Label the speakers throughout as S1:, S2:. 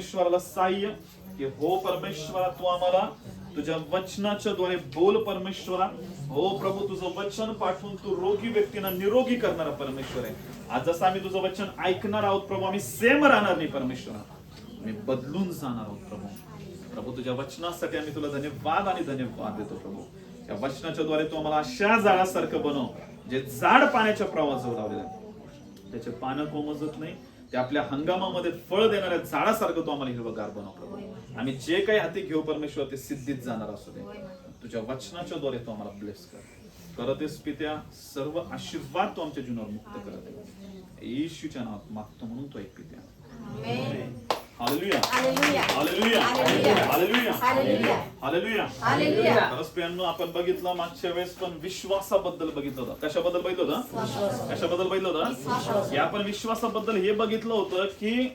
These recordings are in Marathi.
S1: परमेश्वराला सहाय्य की हो परमेश्वरा तू आम्हाला तुझ्या वचनाच्या द्वारे बोल परमेश्वरा. हो प्रभू तुझं वचन पाठवून तू रोगी व्यक्तींना निरोगी करणारा परमेश्वर आहे. आज जसं आम्ही तुझं वचन ऐकणार आहोत प्रभू, आम्ही सेम राहणार नाही परमेश्वरा, आम्ही बदलून जाणार आहोत प्रभू. प्रभू तुझ्या वचनासाठी आम्ही तुला धन्यवाद आणि धन्यवाद देतो प्रभू. त्या वचनाच्या द्वारे तू आम्हाला अशा झाडासारखं बनव जे झाड पाण्याच्या प्रवाहाजवळ लावलेलं आहे, त्याचे पानं कोमजत नाही, ते आपल्या हंगामामध्ये फळ देणाऱ्या झाडासारखं तू आम्हाला हिरवगार बनव प्रभू. आम्ही जे काही हाती घेऊ परमेश्वर ते सिद्धीत जाणार असू दे. तुझ्या वचनाच्या द्वारे तू आम्हाला ब्लेस करतेस पित्या. सर्व आशीर्वाद तू आमच्या जीवनावर मुक्त करत येशूच्या नावात मागतो म्हणून तो ऐक पित्या. Hallelujah hallelujah hallelujah hallelujah hallelujah hallelujah. खरंच प्रियांनो, आपण बघितलं मागच्या वेळेस पण विश्वासाबद्दल बघितलं होतं. कशाबद्दल बघितलं होतं? कशाबद्दल बघितलं होतं? या आपण विश्वासाबद्दल हे बघितलं होतं की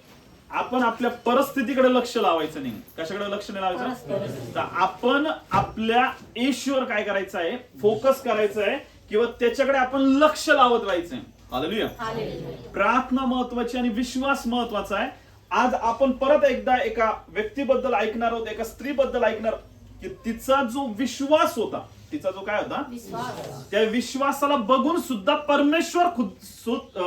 S1: आपण आपल्या परिस्थितीकडे लक्ष लावायचं नाही. कशाकडे लक्ष नाही लावायचं? तर आपण आपल्या येशूवर काय करायचं आहे? फोकस करायचं आहे किंवा त्याच्याकडे आपण लक्ष लावत राहायचंय. हालेलुया. प्रार्थना महत्वाची आणि विश्वास महत्वाचा आहे. आज आपण परत एकदा एका व्यक्तीबद्दल ऐकणार आहोत, एका स्त्रीबद्दल ऐकणार की तिचा जो विश्वास होता, तिचा जो काय होता, त्या विश्वासाला बघून सुद्धा परमेश्वर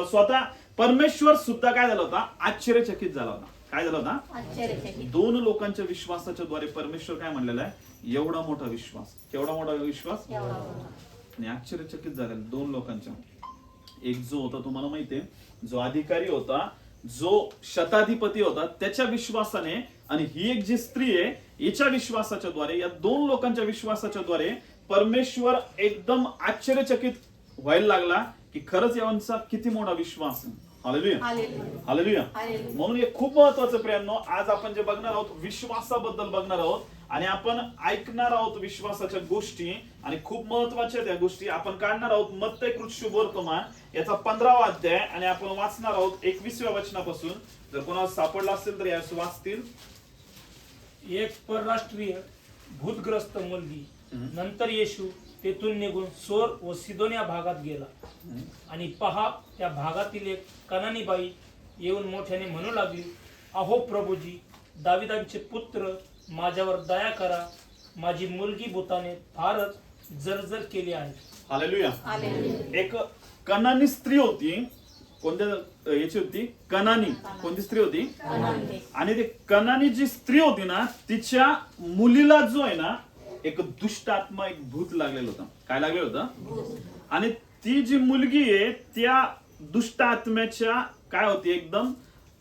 S1: स्वतः परमेश्वर सुद्धा काय झाला होता? आश्चर्यचकित झाला होता. काय झाला होता? दोन लोकांच्या विश्वासाच्या द्वारे परमेश्वर काय म्हणलेला आहे? एवढा मोठा विश्वास. केवढा मोठा विश्वास? आणि आश्चर्यचकित झालेला दोन लोकांच्या. एक जो होता तुम्हाला माहितीये, जो अधिकारी होता, जो शताधिपती होता, त्याच्या विश्वासाने, आणि ही एक जी स्त्री आहे हिच्या विश्वासाच्या द्वारे, या दोन लोकांच्या विश्वासाच्या द्वारे परमेश्वर एकदम आश्चर्यचकित व्हायला लागला की खरंच यांचा किती मोठा विश्वास आहे. Hallelujah hallelujah. म्हणून हे खूप महत्वाचं प्रियांनो, आज आपण जे बघणार आहोत विश्वासाबद्दल बघणार आहोत आणि आपण ऐकणार आहोत विश्वासाच्या गोष्टी, आणि खूप महत्वाच्या त्या गोष्टी आपण काढणार आहोत. मत्तई कृत शुभवर्तमान याचा 15वा अध्याय, आणि आपण वाचणार आहोत 21व्या वचनापासून. जर कोणाला सापडला असेल तर यास वाचतील.
S2: एक परराष्ट्रीय भूतग्रस्त मुलगी नंतर येशू तेथून निघून सोर व सिदोन या भागात गेला, आणि पहा त्या भागातील एक कनानी बाई येऊन मोठ्याने म्हणू लागली, अहो प्रभूजी, दाविदांचे पुत्र, माझ्यावर दया करा, माझी मुलगी भूताने फारच जर्जर केली आहे.
S1: हालेलुया. एक कनानी स्त्री होती. कोणत्या याची होती? कनानी. कोणती स्त्री होती? आणि ते कनानी जी स्त्री होती ना, तिच्या मुलीला जो आहे ना, एक दुष्ट आत्मा, एक भूत लागलेलं होतं. काय लागलेलं होतं? आणि ती जी मुलगी आहे त्या दुष्ट आत्म्याच्या काय होती? एकदम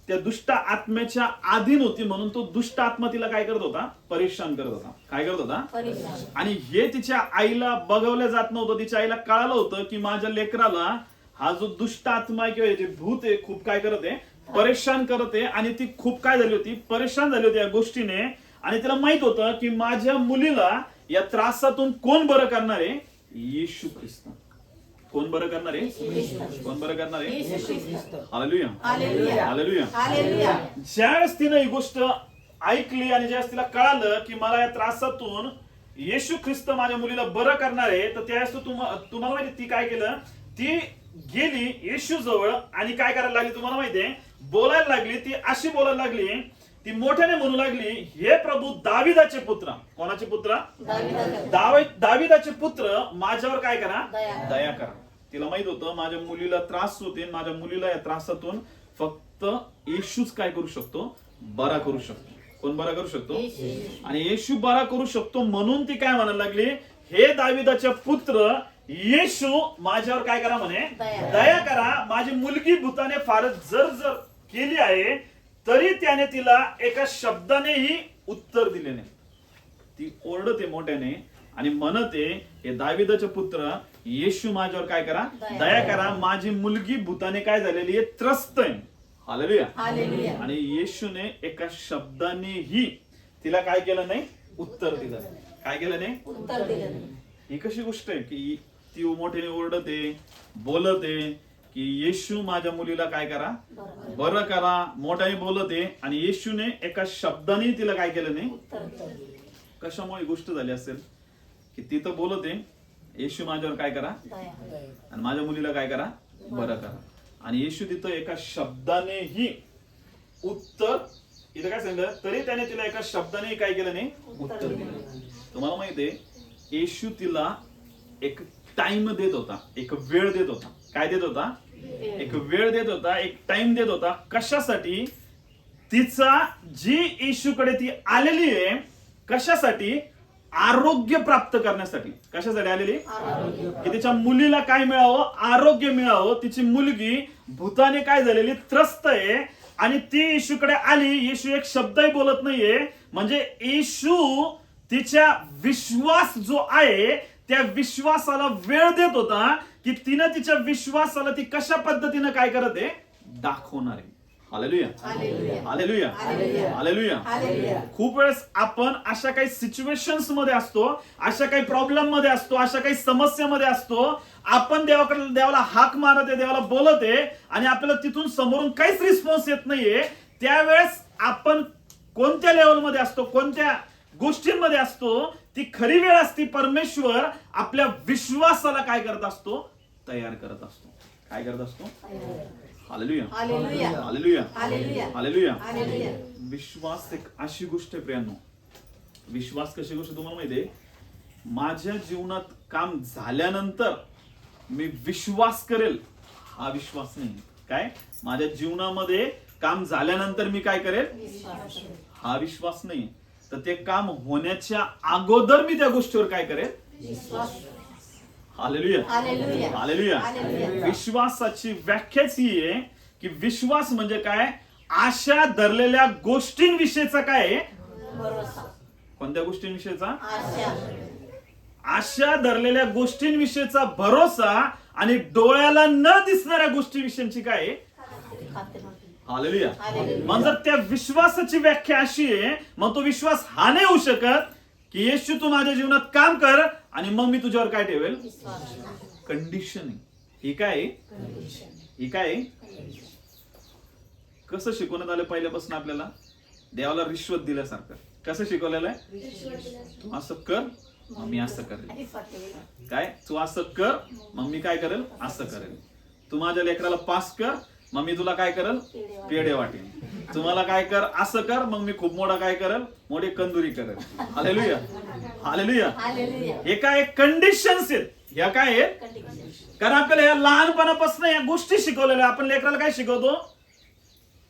S1: त्या दुष्ट आत्म्याच्या अधीन होती. म्हणून तो दुष्ट आत्मा तिला काय करत होता? परेशान करत होता. काय करत होता? आणि हे तिच्या आईला बघवलं जात नव्हतं. तिच्या आईला कळालं होतं की माझ्या लेकराला हा जो दुष्ट आत्मा आहे किंवा जे भूत आहे खूप काय करत आहे? परेशान करत आहे. आणि ती खूप काय झाली होती? परेशान झाली होती या गोष्टीने. आणि तिला माहित होतं की माझ्या मुलीला या त्रासातून कोण बरं करणार आहे? येशू ख्रिस्त. कोण बरं करणार आहे? कोण बरं करणार आहे? Hallelujah hallelujah hallelujah. ज्यावेळेस तिने ही गोष्ट ऐकली आणि ज्यावेळेस तिला कळालं की मला या त्रासातून येशू ख्रिस्त माझ्या मुलीला बरं करणार आहे, तर त्यावेळेस तुम्हाला माहिती ती काय केलं? ती गेली येशू जवळ आणि काय करायला लागली तुम्हाला माहितीये? बोलायला लागली. ती अशी बोलायला लागली, ती मोठ्याने म्हणू लागली, हे प्रभू दाविदाचे पुत्र. कोणाचे पुत्र? दाविदाचे पुत्र, माझ्यावर काय करा? दया करा. तिला माहित होतं माझ्या मुलीला त्रास होते, माझ्या मुलीला या त्रासातून फक्त येशूच काय करू शकतो? बरा करू शकतो. कोण बरा करू शकतो? आणि येशू बरा करू शकतो. म्हणून ती काय म्हणायला लागली, हे दाविदाचे पुत्र येशू, माझ्यावर काय करा म्हणे? दया करा. माझी मुलगी भूताने फारच जर्जर केली आहे. तरी त्याने तिला एका शब्दानेही उत्तर दिले नाही. ती ओरडते मोठ्याने आणि म्हणते, हे दाविदाचे पुत्र येशू, माझ्यावर काय करा? दया करा. माझी मुलगी भूताने काय झालेली आहे? त्रस्त आहे. हालेलुया. आणि येशूने एका शब्दानेही तिला काय केलं नाही? उत्तर दिलं. काय केलं नाही? उत्तर दिलं. ही कशी गोष्ट आहे की ती मोठ्याने ओरडते, बोलते की येशू माझ्या मुलीला काय करा? बरं करा. मोठ्याने बोलते आणि येशूने एका शब्दाने तिला काय केलं नाही? कशामुळे गोष्ट झाली असेल की ती तर बोलते, येशू माझ्यावर काय करा? आणि माझ्या मुलीला काय करा? बरं करा. आणि येशू तिथं एका शब्दानेही उत्तर इथं काय सांगितलं, तरी त्याने तिला एका शब्दाने काय केलं नाही, उत्तर दिलं. तुम्हाला माहितीये येशू तिला एक टाइम देत होता, एक वेळ देत होता. काय देत होता? एक वेळ देत होता, एक टाइम देत होता. कशासाठी? तिचा जी येशूकडे ती आलेली आहे, कशासाठी? आरोग्य प्राप्त करण्यासाठी. कशासाठी आलेली? की तिच्या मुलीला काय मिळावं? आरोग्य मिळावं. तिची मुलगी भूताने काय झालेली? त्रस्त आहे. आणि ती येशूकडे आली. येशू एक शब्दही बोलत नाहीये. म्हणजे येशू तिच्या विश्वास जो आहे त्या विश्वासाला वेळ देत होता, की तिनं तिच्या विश्वासाला ती कशा पद्धतीनं काय करत आहे, दाखवणार आहे. Hallelujah, hallelujah, hallelujah. खूप वेळेस आपण अशा काही सिच्युएशन्स मध्ये असतो, अशा काही प्रॉब्लेम मध्ये असतो, अशा काही समस्यामध्ये असतो. आपण देवाला हाक मारत आहे, देवाला बोलत आहे, आणि आपल्याला तिथून समोरून काहीच रिस्पॉन्स येत नाहीये. त्यावेळेस आपण कोणत्या लेवलमध्ये असतो, कोणत्या गोष्टींमध्ये असतो? ती खरी वेळ असती. परमेश्वर आपल्या विश्वासाला काय करत असतो? तयार करत असतो. काय करत असतो? Hallelujah, hallelujah, hallelujah, hallelujah. विश्वास एक अशी गोष्ट आहे प्रियांनो. विश्वास कशी गोष्ट तुम्हाला माहिती आहे? माझ्या जीवनात काम झाल्यानंतर मी विश्वास करेल, हा विश्वास नाही. काय? माझ्या जीवनामध्ये काम झाल्यानंतर मी काय करेल, हा विश्वास नाही. तर ते काम होण्याच्या अगोदर मी त्या गोष्टीवर काय करेल, हालेलुया, हालेलुया. विश्वासाची व्याख्याच ही आहे की विश्वास म्हणजे काय? आशा धरलेल्या गोष्टींविषयीचा काय आहे, कोणत्या गोष्टींविषयीचा? आशा धरलेल्या गोष्टींविषयीचा भरोसा आणि डोळ्याला न दिसणाऱ्या गोष्टीविषयीची काय आहे, हालेलुया. मग जर त्या विश्वासाची व्याख्या अशी आहे, मग तो विश्वास हा नाही होऊ शकत की येशू तू माझ्या जीवनात काम कर आणि मग मी तुझ्यावर काय ठेवेल, कंडिशन. ही काय? ही काय? कसं शिकवण्यात आलं पहिल्यापासून आपल्याला? देवाला रिश्वत दिल्यासारखं. कसं शिकवलेलं आहे? तू असं कर मग मी असं करेल. काय? तू असं कर मग मी काय करेल, असं करेल. तू माझ्या लेकराला पास कर मग मी तुला काय करेल, पेढे वाटेल. तुम्हाला काय कर, असं कर मग मी खूप मोठा काय करेल, मोठी कंदुरी करेल. Hallelujah, hallelujah. हे काय कंडिशन्स आहेत, ह्या काय आहेत? कारण आपल्याला या लहानपणापासून या गोष्टी शिकवलेल्या. आपण लेकराला काय शिकवतो?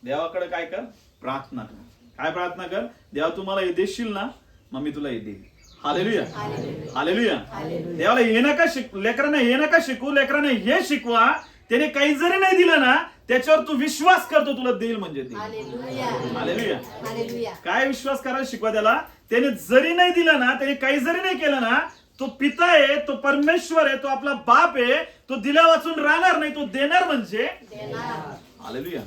S1: देवाकडे काय कर, प्रार्थना कर. काय प्रार्थना कर? देवा तुम्हाला हे देशील ना, मग मी तुला हे देईल. Hallelujah, hallelujah. देवाला हे नका शिकू, लेकरांना हे नका शिकू, लेकरांना हे शिकवा. त्याने काही जरी नाही दिलं ना, त्याच्यावर तू विश्वास करतो तुला देईल म्हणजे देईल. हालेलुया. काय विश्वास करायला शिकवा त्याला? त्याने जरी नाही दिलं ना, त्याने काही जरी नाही केलं ना, तो पिता आहे, तो परमेश्वर आहे, तो आपला बाप आहे. तो दिला वाचून राहणार नाही, तो देणार म्हणजे हालेलुया.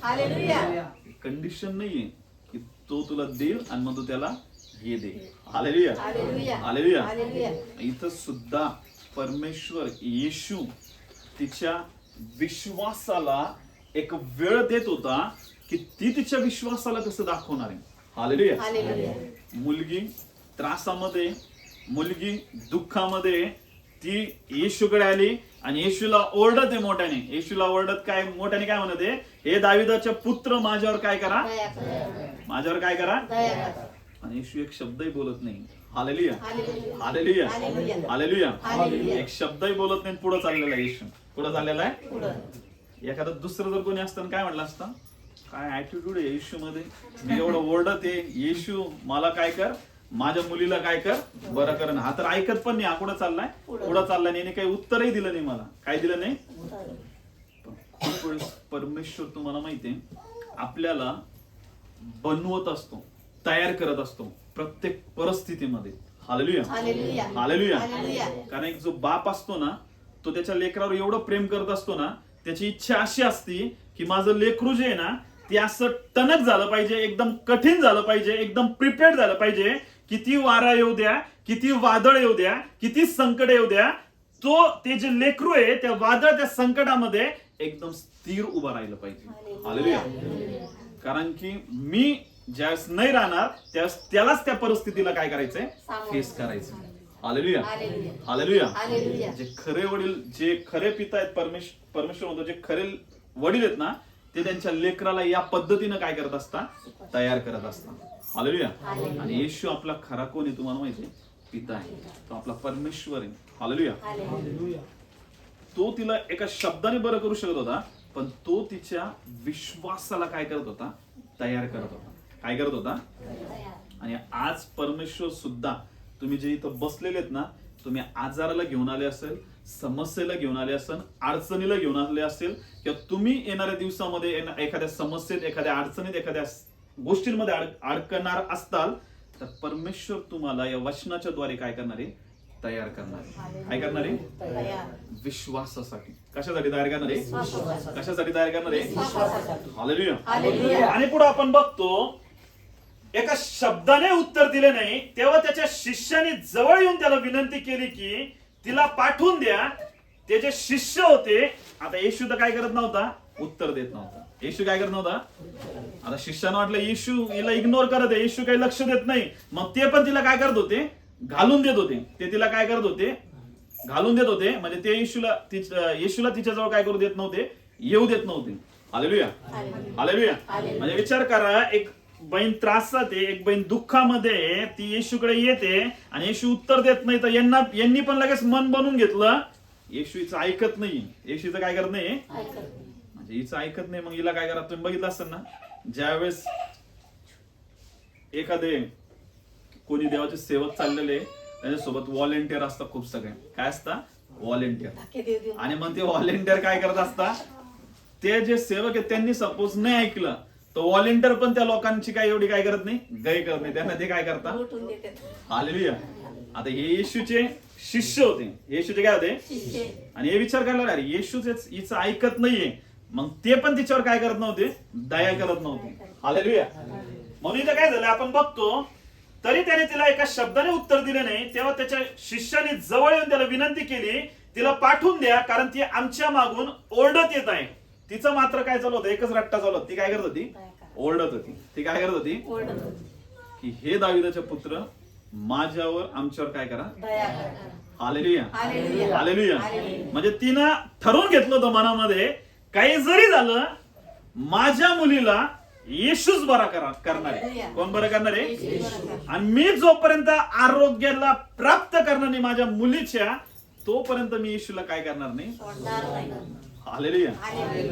S1: कंडिशन नाहीये की तो तुला देईल आणि मग तू त्याला हे दे. Hallelujah, hallelujah. इथं सुद्धा परमेश्वर येशू तिच्या विश्वासाला एक वेळ देत होता की ती तिच्या विश्वासाला कसं दाखवणार आहे. हालेलुया. मुलगी त्रासामध्ये, मुलगी दुःखामध्ये, ती येशूकडे आली आणि येशूला ओरडत आहे मोठ्याने. येशूला ओरडत काय मोठ्याने काय म्हणत आहे, हे दाविदाचे पुत्र माझ्यावर काय करा, माझ्यावर काय करा. आणि येशू एक शब्दही बोलत नाही. Hallelujah, hallelujah, hallelujah. एक शब्दही बोलत नाही, पुढे चाललेला आहे येशू. पुढे चाललेला आहे. एखादं दुसरं जर कोणी असतं काय म्हटलं असतं, काय ऍटिट्यूड आहे येशू मध्ये, मी एवढं ओरडत आहे, येशू मला काय कर, माझ्या मुलीला काय कर, बरं कर. हा तर ऐकत पण नाही, हा पुढे चाललाय, पुढे चाललाय. याने काही उत्तरही दिलं नाही मला. काय दिलं नाही? खूप वेळेस परमेश्वर तुम्हाला माहितीये आपल्याला बनवत असतो, तयार करत असतो प्रत्येक परिस्थितीमध्ये. Hallelujah, hallelujah. कारण एक जो बाप असतो ना, तो त्याच्या लेकरावर एवढं प्रेम करत असतो ना, त्याची इच्छा अशी असती की माझं लेकरू जे आहे ना, ते असं टणक झालं पाहिजे, एकदम कठीण झालं पाहिजे, एकदम प्रिपेअर्ड झालं पाहिजे. किती वारा येऊ द्या, किती वादळ येऊ द्या, किती संकट येऊ द्या, तो ते जे लेकरू आहे त्या वादळ, त्या संकटामध्ये एकदम स्थिर उभा राहिलं पाहिजे. हालेलुया. कारण की मी ज्यावेळेस नाही राहणार त्यावेळेस त्यालाच त्या परिस्थितीला काय करायचंय, फेस करायचं. Hallelujah, hallelujah. जे खरे वडील, जे खरे पिता आहेत, परमेश्वर म्हणतो जे खरे वडील आहेत ना, ते त्यांच्या लेकराला या पद्धतीनं काय करत असतात, तयार करत असतात. हालेलुया. आणि येशू आपला खरा कोण आहे तुम्हाला माहिती आहे? पिता आहे, तो आपला परमेश्वर आहे. हालेलुया.
S2: हालेलुया.
S1: तो तिला एका शब्दाने बरं करू शकत होता, पण तो तिच्या विश्वासाला काय करत होता, तयार करत होता. काय करत होता? आणि आज परमेश्वर सुद्धा, तुम्ही जे इथं बसलेले आहेत ना, तुम्ही आजाराला घेऊन आले असेल, समस्येला घेऊन आले असेल, अडचणीला घेऊन आले असेल, किंवा तुम्ही येणाऱ्या दिवसामध्ये एखाद्या समस्येत, एखाद्या अडचणीत, एखाद्या गोष्टींमध्ये अडकणार असताल, तर परमेश्वर तुम्हाला या वचनाच्या द्वारे काय करणार आहे, तयार करणार आहे. काय करणार आहे? विश्वासासाठी. कशासाठी तयार करणार आहे? कशासाठी तयार करणार आहे? हालेलुया. आणि पुढे आपण बघतो, एका शब्दाने उत्तर दिले नाही, तेव्हा त्याच्या शिष्याने जवळ येऊन त्याला विनंती केली की तिला पाठवून द्या. ते जे शिष्य होते, आता येशू तर काय करत नव्हता, उत्तर देत नव्हता. येशू काय करत नव्हता. आता शिष्यानं वाटलं येशू हिला इग्नोर करत आहे, येशू काही लक्ष देत नाही. मग ते पण तिला काय करत होते, घालून देत होते. ते तिला काय करत होते, घालून देत होते. म्हणजे ते येशूला तिच्याजवळ काय करू देत नव्हते, येऊ देत नव्हते. हालेलुया. हालेलुया. म्हणजे विचार करा, एक बहीण त्रासात आहे, एक बहीण दुःखामध्ये, ती येशूकडे येते आणि येशू उत्तर देत नाही, तर यांनी पण लगेच मन बनवून घेतलं, येशू हिचं ऐकत नाही. येशूचं काय करत नाही, म्हणजे हिचं ऐकत नाही. मग हिला काय करा, तुम्ही बघितलं असेल ना, ज्यावेळेस एखादे कोणी देवाचे सेवक चाललेले, त्याच्यासोबत व्हॉलेंटियर असतात खूप सगळे. काय असतात? व्हॉलेंटियर. आणि मग ते व्हॉलेंटियर काय करत असतात, ते जे सेवक आहेत त्यांनी सपोज नाही ऐकलं, तो व्हॉलेंटियर पण त्या लोकांची काय एवढी काय करत नाही, गय करत नाही. त्यांना ते काय करतात, हालेलुया. आता हे येशूचे शिष्य होते. येशूचे काय होते? आणि हे विचार करायला, अरे येशूच हिचं ऐकत नाहीये, मग ते पण तिच्यावर काय करत नव्हते, दया करत नव्हते. हालेलुया. म्हणून इथं काय झालं आपण बघतो, तरी त्याने तिला एका शब्दाने उत्तर दिले नाही, तेव्हा त्याच्या शिष्याने जवळ येऊन त्याला विनंती केली, तिला पाठवून द्या, कारण ती आमच्या मागून ओरडत येत आहे. तिचं मात्र काय चालू होतं, एकच रट्टा चालू होता. ती काय करत होती, ओरडत होती. ती काय करत होती, की हे दाविदाचे पुत्र, माझ्यावर, आमच्यावर काय करा, हालेलुया. हालेलुया. म्हणजे तिनं ठरवून घेतलं होतं मनामध्ये, काही जरी झालं, माझ्या मुलीला येशूच बरा करणार आहे. कोण बरं करणार आहे? आणि मी जोपर्यंत आरोग्याला प्राप्त करणार नाही माझ्या मुलीच्या, तोपर्यंत मी येशूला काय करणार नाही. हालेलुया.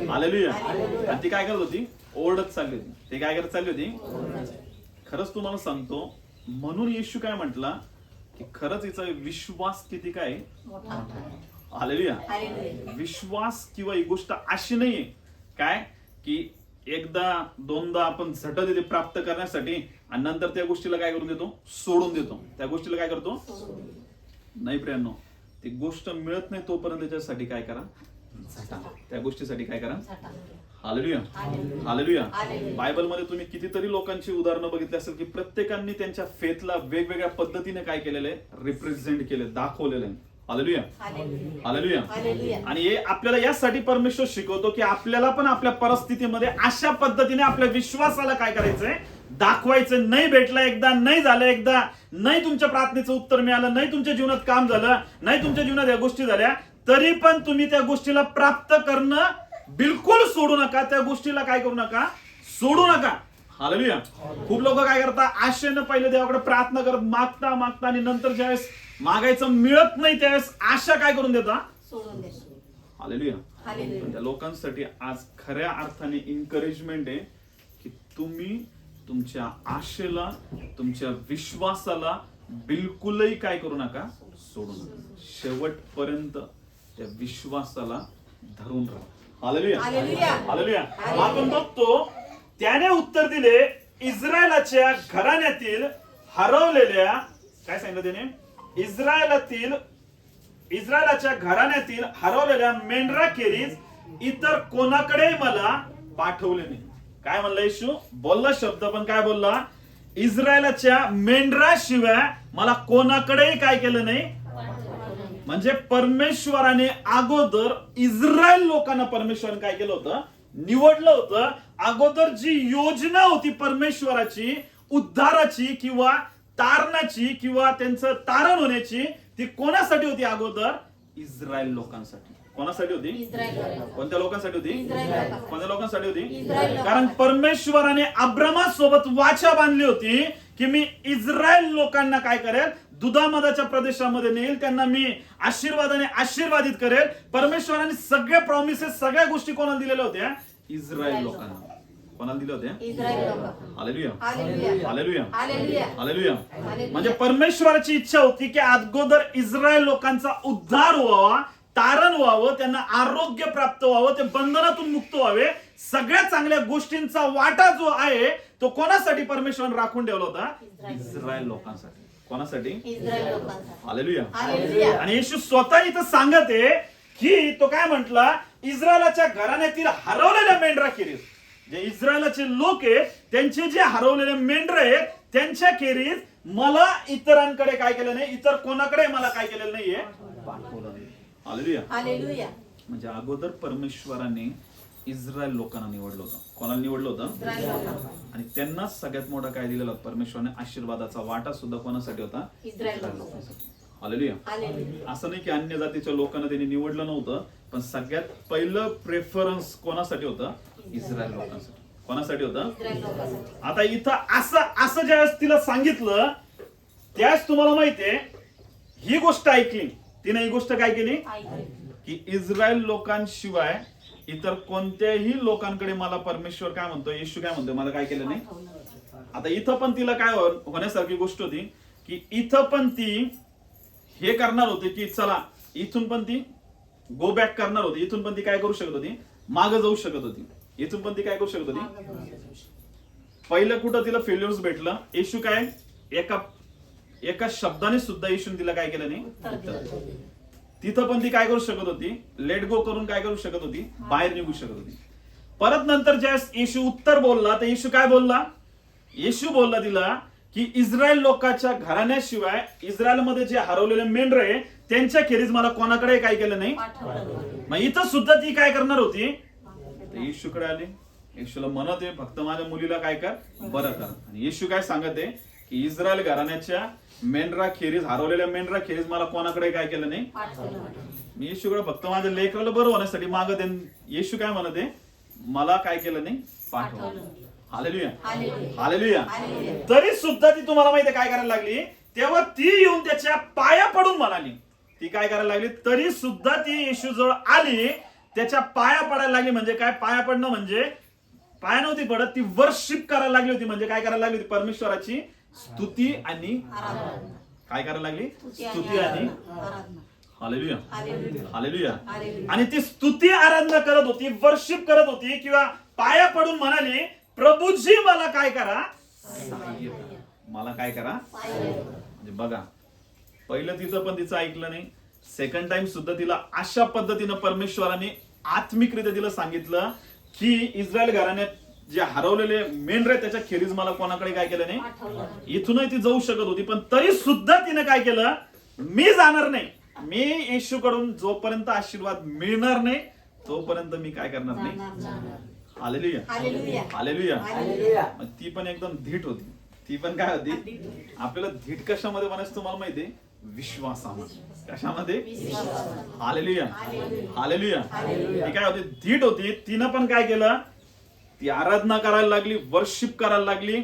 S1: हालेलुया. आणि ती काय करत होती, ओरडत चालली होती. ती काय करत चालली होती. खरंच तुम्हाला सांगतो, म्हणून येशू काय म्हटला, की खरंच हिचा विश्वास किती काय. हालेलुया. विश्वास किंवा ही गोष्ट अशी नाहीये काय, की एकदा दोनदा आपण झटत येते प्राप्त करण्यासाठी, आणि नंतर त्या गोष्टीला काय करून देतो, सोडून देतो. त्या गोष्टीला काय करतो, नाही प्रियांनो, ती गोष्ट मिळत नाही तोपर्यंत त्याच्यासाठी काय करा, त्या गोष्टीसाठी काय करा. हालेलुया. हालेलुया. बायबल मध्ये तुम्ही कितीतरी लोकांची उदाहरणं बघितली असेल, की प्रत्येकांनी त्यांच्या फेथला वेगवेगळ्या पद्धतीने काय केलेलं आहे, रिप्रेझेंट केले, दाखवलेलं आहे. हालेलुया. हालेलुया. आणि हे आपल्याला यासाठी परमेश्वर शिकवतो, की आपल्याला पण आपल्या परिस्थितीमध्ये अशा पद्धतीने आपल्या विश्वासाला काय करायचंय, दाखवायचं. नाही भेटलं एकदा, नाही झालं एकदा, नाही तुमच्या प्रार्थनेचं उत्तर मिळालं, नाही तुमच्या जीवनात काम झालं, नाही तुमच्या जीवनात या गोष्टी झाल्या, तरी पण तुम्ही त्या गोष्टीला प्राप्त करणं बिलकुल सोडू नका. त्या गोष्टीला काय करू नका, सोडू नका. हालेलुया. खूप लोक काय करतात, आशेनं पहिले देवाकडे प्रार्थना करत, मागता मागता, आणि नंतर ज्यावेळेस मागायचं मिळत नाही त्यावेळेस आशा काय करून देता, सोडून देता. हालेलुया. त्या लोकांसाठी आज खऱ्या अर्थाने इन्करेजमेंट आहे, की तुम्ही तुमच्या आशेला, तुमच्या विश्वासाला बिलकुलही काय करू नका, सोडू नका. शेवटपर्यंत त्या विश्वासाला धरून राहा. हालेलुया. हालेलुया. आपण बघतो, त्याने उत्तर दिले, इस्रायलाच्या घराण्यातील हरवलेल्या, काय सांगितलं त्याने, इस्रायलाच्या घराण्यातील हरवलेल्या मेंढराखेरीज इतर कोणाकडे मला पाठवले नाही. काय म्हणलं येशू, बोलला शब्द, पण काय बोलला, इस्रायलाच्या मेंढराशिवाय मला कोणाकडेही काय केलं नाही. म्हणजे परमेश्वराने अगोदर इस्रायल लोकांना परमेश्वराने काय केलं होतं, निवडलं होतं. अगोदर जी योजना होती परमेश्वराची, उद्धाराची किंवा तारणाची किंवा त्यांचं तारण होण्याची, ती कोणासाठी होती अगोदर, इस्रायल लोकांसाठी. कोणासाठी होती?
S3: इस्रायल
S1: कोणत्या लोकांसाठी होती?
S3: इस्रायल
S1: कोणत्या लोकांसाठी होती?
S3: इस्रायल
S1: कारण परमेश्वराने अब्रामासोबत वाचा बांधली होती की मी इस्रायल लोकांना काय करेल? दुधामधाच्या प्रदेशामध्ये नेईल, त्यांना मी आशीर्वादाने आशीर्वादित करेल. परमेश्वराने सगळे प्रॉमिसेस, सगळ्या गोष्टी कोणाला दिलेल्या होत्या? इस्रायल लोकांना. कोणाला दिल्या होत्या?
S3: इस्रायल लोक.
S1: Hallelujah,
S3: hallelujah
S1: hallelujah,
S3: hallelujah
S1: hallelujah.
S3: Hallelujah.
S1: म्हणजे परमेश्वराची इच्छा होती की अगोदर इस्रायल लोकांचा उद्धार व्हावा, तारण व्हावं, त्यांना आरोग्य प्राप्त व्हावं, ते बंधनातून मुक्त व्हावे. सगळ्या चांगल्या गोष्टींचा वाटा जो आहे तो कोणासाठी परमेश्वराने राखून ठेवला होता? इस्रायल लोकांसाठी. कोणासाठी?
S3: इस्रायल लोकांचा.
S1: हालेलुया.
S3: हालेलुया.
S1: आणि येशू स्वतः इथं सांगत आहे की तो काय म्हटला? इस्रायलाच्या घराण्यातील हरवलेल्या मेंढराखेरीज, जे इस्रायलाचे लोक आहेत त्यांचे जे हरवलेले मेंढर आहेत त्यांच्या खेरीज मला इतरांकडे काय केलं नाही, इतर कोणाकडे मला काय केलेलं नाहीये, पाठवलं नाही. हालेलुया.
S3: हालेलुया.
S1: म्हणजे अगोदर परमेश्वराने इस्रायल लोकांना निवडलं होतं. कोणाला निवडलं होतं?
S3: इस्रायल लोकांचा.
S1: आणि त्यांनाच सगळ्यात मोठा काय दिलेला होता? परमेश्वराने आशीर्वादाचा वाटा सुद्धा कोणासाठी होता?
S3: इस्रायल लोकांचा.
S1: हालेलुया.
S3: हालेलुया.
S1: असं नाही की अन्य जातीच्या लोकांना त्यांनी निवडलं नव्हतं, पण सगळ्यात पहिलं प्रेफरन्स कोणासाठी होतं? इस्रायल लोकांसाठी. कोणासाठी होतं?
S3: इस्रायल लोकांसाठी.
S1: आता इथं असं ज्यावेळेस तिला सांगितलं त्यावेळेस तुम्हाला माहितीये ही गोष्ट ऐकली तिने. ही गोष्ट काय केली
S3: ऐकलं.
S1: की इस्रायल लोकांशिवाय इतर कोणत्याही लोकांकडे मला परमेश्वर काय म्हणतो, येशू काय म्हणतोय, मला काय केलं नाही. आता इथं पण तिला काय होण्यासारखी गोष्ट होती की इथं पण ती हे करणार होती की चला इथून पण ती गो बॅक करणार होती. इथून पण ती काय करू शकत होती? मागे जाऊ शकत होती. इथून पण ती काय करू शकत होती? पहिलं कुठं तिला फेल्युअर्स भेटलं? येशू काय एका शब्दाने सुद्धा येशून तिला काय केलं नाही, उत्तर दिलं. तिथं पण ती काय करू शकत होती? लेट गो करून काय करू शकत होती? बाहेर निघू शकत होती. परत नंतर ज्यावेळेस येशू उत्तर बोलला तर येशू काय बोलला? येशू बोलला तिला की इस्रायल लोकांच्या घराण्याशिवाय इस्रायलमध्ये जे हरवलेले मेंढर आहे त्यांच्या खेरीज मला कोणाकडे काय केलं नाही. मग इथं सुद्धा ती काय करणार होती? येशूकडे आली. येशूला म्हणत आहे फक्त माझ्या मुलीला काय कर, बरं कर. आणि येशू काय सांगत आहे की इस्रायल घराण्याच्या मेंढरा खेरीज, हरवलेल्या मेंढरा खेरीज मला कोणाकडे काय केलं नाही. मी येशूकडे फक्त माझ्या लेकराला बरं होण्यासाठी मागत आहे. येशू काय म्हणत आहे? मला काय केलं नाही, पाठवलं. Hallelujah, hallelujah. तरी सुद्धा ती तुम्हाला माहिती काय करायला लागली? तेव्हा ती येऊन त्याच्या पाया पडून म्हणाली. ती काय करायला लागली? तरी सुद्धा ती येशू जवळ आली, त्याच्या पाया पडायला लागली. म्हणजे काय पाया पडणं? म्हणजे पाया नव्हती पडत, ती वर्शिप करायला लागली होती. म्हणजे काय करायला लागली होती? परमेश्वराची स्तुती आणि काय करायला लागली? स्तुती आणि हालेलुया, हालेलुया. आणि ती स्तुती आराधना करत होती, वर्शिप करत होती, किंवा पाया पडून म्हणाली प्रभूजी मला काय करा, मला काय करा. म्हणजे बघा, पहिलं तिचं पण तिचं ऐकलं नाही. सेकंड टाइम सुद्धा तिला अशा पद्धतीनं परमेश्वराने आत्मिकरित्या तिला सांगितलं की इस्रायल घराण्यात जे हरवलेले मेंढर आहे त्याच्या खेरीज मला कोणाकडे काय केलं नाही. इथूनही ती जाऊ शकत होती, पण तरी सुद्धा तिने काय केलं? मी जाणार नाही. मी येशूकडून जोपर्यंत आशीर्वाद मिळणार नाही तोपर्यंत मी काय करणार नाही. Hallelujah, hallelujah. मग ती पण एकदम धीट होती. ती पण काय होती? आपल्याला धीट कशामध्ये म्हणायचं तुम्हाला माहितीये? विश्वासामध्ये. कशामध्ये? Hallelujah, hallelujah. ती काय होती? धीट होती. तिनं पण काय केलं? ती आराधना करायला लागली, वर्शिप करायला लागली.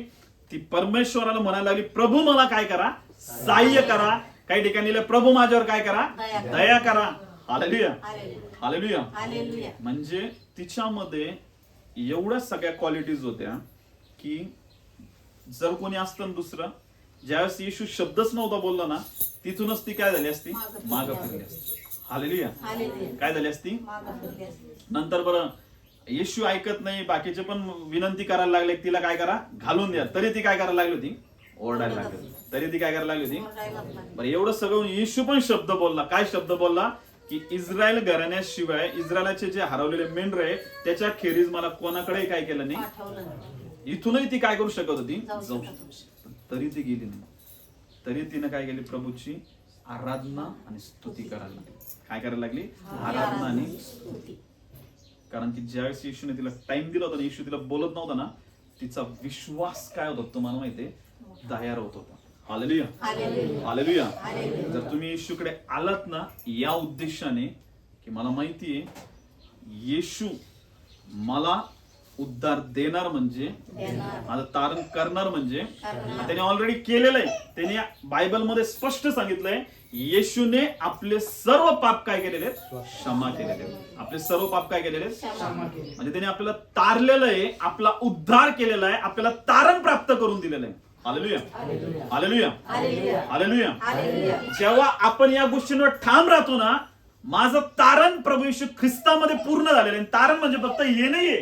S1: ती परमेश्वराला म्हणायला लागली प्रभू मला काय करा, सहाय्य करा. काही ठिकाणी प्रभू माझ्यावर काय करा, दया करा. Hallelujah, hallelujah. म्हणजे तिच्यामध्ये एवढ्या सगळ्या क्वालिटीज होत्या की जर कोणी असतं दुसरं, ज्यावेळेस येशू शब्दच नव्हता बोलला ना, तिथूनच ती काय झाली असती? माग फिरली असती. हालेलुया. काय झाली असती? नंतर बरं येशू ऐकत नाही, बाकीचे पण विनंती करायला लागले तिला काय करा, घालून द्या. तरी ती काय करायला लागली होती? ओरडायला लागली होती. तरी ती काय करायला लागली होती? बरं एवढं सगळं येशू पण शब्द बोलला. काय शब्द बोलला? की इस्रायल घराण्याशिवाय इस्रायलाचे जे हरवलेले मेंढर आहे त्याच्या खेरीज मला कोणाकडे काय केलं नाही. इथूनही ती काय करू शकत होती? जाऊ शकत. तरी ती गेली नाही. तरी तिने काय केली? प्रभूची आराधना आणि स्तुती करायला लागली. काय करायला लागली? आराधना आणि स्तुती. कारण की ज्यावेळेस येशूने तिला टाइम दिला होता, येशू तिला बोलत नव्हता ना, तिचा विश्वास काय होता तुम्हाला माहितीये? तयार होत होता. Hallelujah, hallelujah. जर तुम्ही येशूकडे आलात ना या उद्देशाने की मला माहिती आहे येशू मला उद्धार देणार म्हणजे माझं तारण करणार म्हणजे त्याने ऑलरेडी केलेलं आहे. त्याने बायबलमध्ये स्पष्ट सांगितलंय येशूने आपले सर्व पाप काय केलेले आहेत? क्षमा केलेले आहेत. आपले सर्व पाप काय केलेले आहेत? म्हणजे त्याने आपल्याला तारलेलं आहे, आपला उद्धार केलेला आहे, आपल्याला तारण प्राप्त करून दिलेलं आहे. Hallelujah, hallelujah, hallelujah. जेव्हा आपण या गोष्टींवर ठाम राहतो ना, माझं तारण प्रभू येशू ख्रिस्तामध्ये पूर्ण झालेलं आहे. तारण म्हणजे फक्त हे नाहीये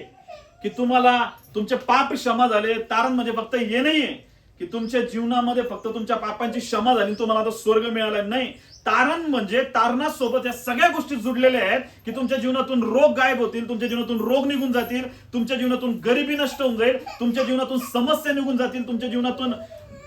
S1: की तुम्हाला तुमचे पाप क्षमा झाले. तारण म्हणजे फक्त हे नाहीये की तुमच्या जीवनामध्ये फक्त तुमच्या पापांची क्षमा झाली, तुम्हाला आता स्वर्ग मिळाला. नाही, तारण म्हणजे तारणासोबत या सगळ्या गोष्टी जुडलेल्या आहेत की तुमच्या जीवनातून रोग गायब होतील, तुमच्या जीवनातून रोग निघून जातील, तुमच्या जीवनातून गरिबी नष्ट होऊन जाईल, तुमच्या जीवनातून समस्या निघून जातील,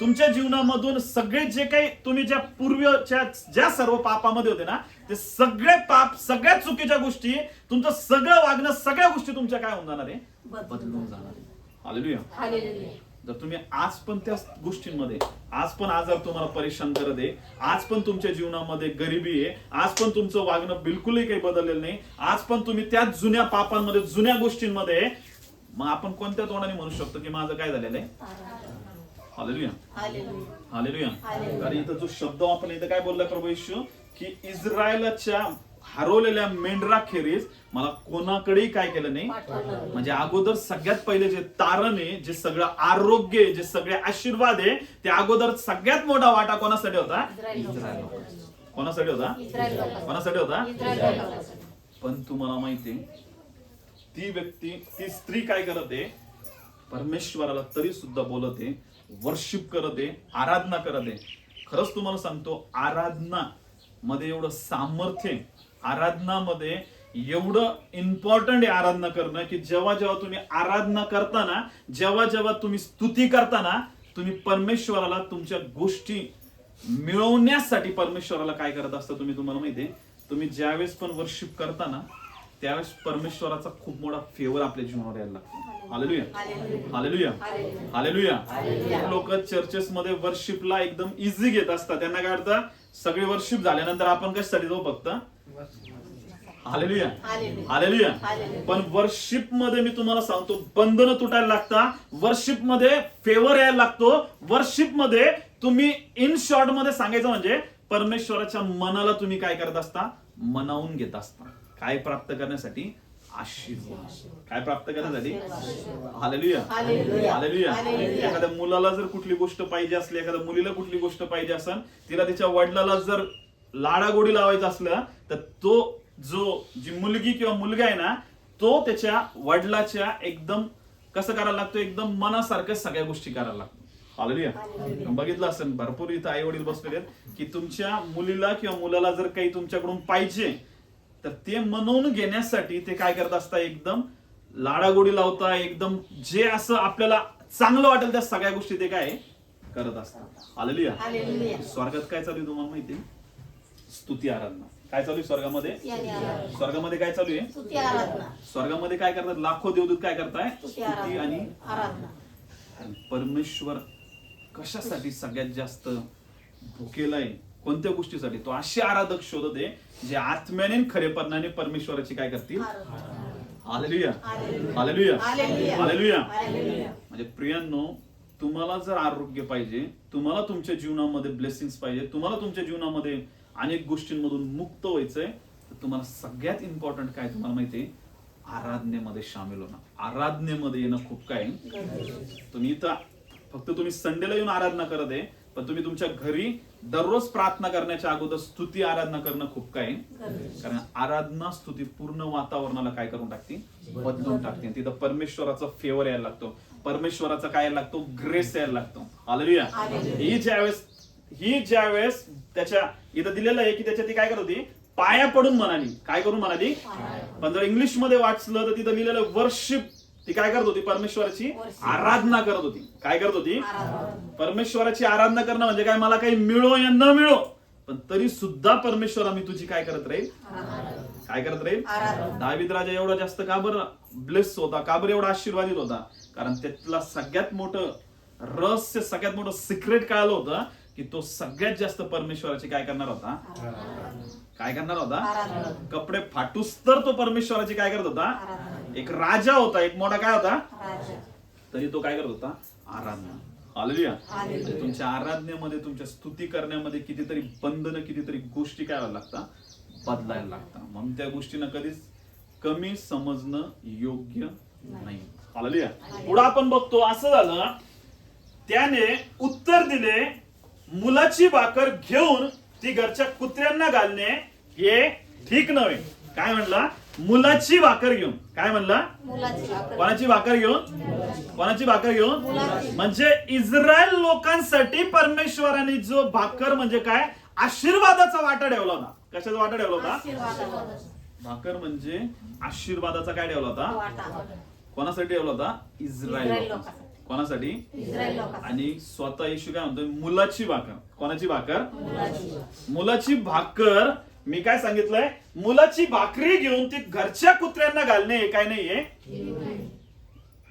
S1: तुमच्या जीवनामधून सगळे जे काही तुम्ही ज्या पूर्वीच्या ज्या सर्व पापामध्ये होते ना, ते सगळे पाप, सगळ्या चुकीच्या गोष्टी, तुमचं सगळं वागणं, सगळ्या गोष्टी तुमच्या काय होऊन जाणार आहे? बदलून जाणार आहे. हालेलुया. जर तुम्ही आज पण त्या गोष्टींमध्ये, आज पण आजार तुम्हाला परेशान करत आहे, आज पण तुमच्या जीवनामध्ये गरिबी आहे, आज पण तुमचं वागणं बिलकुलही काही बदललेलं नाही, आज पण तुम्ही त्या जुन्या पापांमध्ये, जुन्या गोष्टींमध्ये, मग आपण कोणत्या तोंडाने म्हणू शकतो की माझं काय झालेलं आहे? Hallelujah, hallelujah. कारण इथं जो शब्द वापरला, इथं काय बोललाय प्रभू येशू की इस्रायलच्या हरवलेल्या मेंढराखेरीज मला कोणाकडेही काय केलं नाही. म्हणजे अगोदर सगळ्यात पहिले जे तारण आहे, जे सगळं आरोग्य आहे, जे सगळे आशीर्वाद आहे, ते अगोदर सगळ्यात मोठा वाटा कोणासाठी होता? इस्रायल. कोणासाठी होता? कोणासाठी होता? पण तुम्हाला माहिती, ती व्यक्ती, ती स्त्री काय करत आहे? परमेश्वराला तरी सुद्धा बोलत आहे, वर्शिप करत आहे, आराधना करत आहे. खरंच तुम्हाला सांगतो, आराधना मध्ये एवढं सामर्थ्य आहे, आराधनामध्ये एवढं इम्पॉर्टंट आहे आराधना करणं, की जेव्हा जेव्हा तुम्ही आराधना करताना, जेव्हा जेव्हा तुम्ही स्तुती करताना, तुम्ही परमेश्वराला तुमच्या गोष्टी मिळवण्यासाठी परमेश्वराला काय करत असता तुम्हाला माहितीये? तुम्ही ज्यावेळेस पण वर्शिप करताना, त्यावेळेस परमेश्वराचा खूप मोठा फेवर आपल्या जीवनावर यायला लागतो. Hallelujah, hallelujah, hallelujah. लोक चर्चेस मध्ये वर्शिपला एकदम इझी घेत असतात. त्यांना काय वाटतं, सगळी वर्शिप झाल्यानंतर आपण कशासाठी जाऊ? फक्त हालेलुया, हालेलुया. पण वर्शिप मध्ये मी तुम्हाला सांगतो, बंधनं तुटायला लागतात, वर्शिप मध्ये फेवर यायला लागतो, वर्शिप मध्ये तुम्ही इन शॉर्ट मध्ये सांगायचं म्हणजे परमेश्वराच्या मनाला तुम्ही काय करत असता? मनावून घेत असता. काय प्राप्त करण्यासाठी? आशीर्वाद. काय प्राप्त करण्यासाठी? Hallelujah, hallelujah. एखाद्या मुलाला जर कुठली गोष्ट पाहिजे असली, एखाद्या मुलीला कुठली गोष्ट पाहिजे असेल, तिला तिच्या वडिलाला जर लाडागोडी लावायचं असलं, तर तो जी मुलगी किंवा मुलगा आहे ना, तो त्याच्या वडिलाच्या एकदम कसं करायला लागतो? एकदम मनासारखं सगळ्या गोष्टी करायला लागतो. हालेलुया. बघितलं असेल, भरपूर इथं आई वडील बसलेले आहेत की तुमच्या मुलीला किंवा मुलाला जर काही तुमच्याकडून पाहिजे, तर ते मनवून घेण्यासाठी ते काय करत असतात? एकदम लाडागोडी लावता, एकदम जे असं आपल्याला चांगलं वाटेल त्या सगळ्या गोष्टी ते काय करत असतात. हालेलुया. स्वर्गात काय चालू आहे तुम्हाला माहिती? स्तुती आराधना. काय चालू आहे स्वर्गामध्ये? स्वर्गामध्ये काय चालू आहे? स्वर्गामध्ये काय करतात? लाखो देवदूत काय करताय? स्तुती आणि आराधना. परमेश्वर कशासाठी सगळ्यात जास्त भुकेला आहे? कोणत्या गोष्टीसाठी? तो असे आराधक शोधत आहे जे आत्म्याने खरेपणाने परमेश्वराची काय करतील? Hallelujah, hallelujah, hallelujah. म्हणजे प्रियांनो, तुम्हाला जर आरोग्य पाहिजे, तुम्हाला तुमच्या जीवनामध्ये ब्लेसिंग्स पाहिजे, तुम्हाला तुमच्या जीवनामध्ये अनेक गोष्टींमधून मुक्त व्हायचंय, तर तुम्हाला सगळ्यात इम्पॉर्टंट काय तुम्हाला माहितीये? आराधनेमध्ये सामील होणं. आराधनेमध्ये येणं खूप काय. तुम्ही इथं फक्त तुम्ही संडेला येऊन आराधना करत आहे, पण तुम्ही तुमच्या घरी दररोज प्रार्थना करण्याच्या अगोदर स्तुती आराधना करणं खूप काय. कारण आराधना स्तुती पूर्ण वातावरणाला काय करून टाकते? बदलून टाकते. तिथं परमेश्वराचा फेवर यायला लागतो, परमेश्वराचा काय यायला लागतो? ग्रेस यायला लागतो. हालेलुया. ही ज्यावेळेस त्याच्या इथं दिलेलं आहे की त्याच्या ती काय करत होती? पाया पडून म्हणाली. काय करून म्हणाली? पण जर इंग्लिश मध्ये वाचलं तर तिथं लिहिलेलं वर्शिप. ती काय करत होती? परमेश्वराची आराधना करत होती. काय करत होती? परमेश्वराची आराधना करणं म्हणजे काय? मला काही मिळो या न मिळो, पण तरी सुद्धा परमेश्वरा मी तुझी काय करत राहील? काय करत राहील? दावीद राजा एवढा जास्त का बरं ब्लेस होता? का बरं एवढा आशीर्वादित होता? कारण त्यातला सगळ्यात मोठं रहस्य, सगळ्यात मोठं सिक्रेट काय आलं होतं की तो सगळ्यात जास्त परमेश्वराची काय करणार होता? काय करणार होता? कपडे फाटूस तर तो परमेश्वराची काय करत होता? एक राजा होता, एक मोठा काय होता, तरी तो काय करत होता? आराधना. हालेलुया. म्हणजे तुमच्या आराधनेमध्ये, तुमच्या स्तुती करण्यामध्ये कितीतरी बंधनं, कितीतरी गोष्टी काय व्हायला लागतात? बदलायला लागतात. म्हणून त्या गोष्टींना कधीच कमी समजणं योग्य नाही. हालेलुया. पुढे आपण बघतो असं झालं, त्याने उत्तर दिले, मुलाची भाकर घेऊन ती घरच्या कुत्र्यांना घालणे हे ठीक नव्हे. काय म्हणला? मुलाची भाकर घेऊन. काय म्हणला? कोणाची भाकर घेऊन? कोणाची भाकर घेऊन? म्हणजे इस्रायल लोकांसाठी परमेश्वराने जो भाकर म्हणजे काय, आशीर्वादाचा वाटा ठेवला होता. कशाचा वाटा ठेवला होता? भाकर म्हणजे आशीर्वादाचा काय ठेवला होता? कोणासाठी ठेवला होता? इस्रायल लोकांसाठी. कोणासाठी? आणि स्वतः येशू काय म्हणतोय? मुलाची भाकर. कोणाची भाकर? मुलाची भाकर. मी काय सांगितलंय? मुलाची भाकरी घेऊन ती घरच्या कुत्र्यांना घालणे हे काय नाहीये.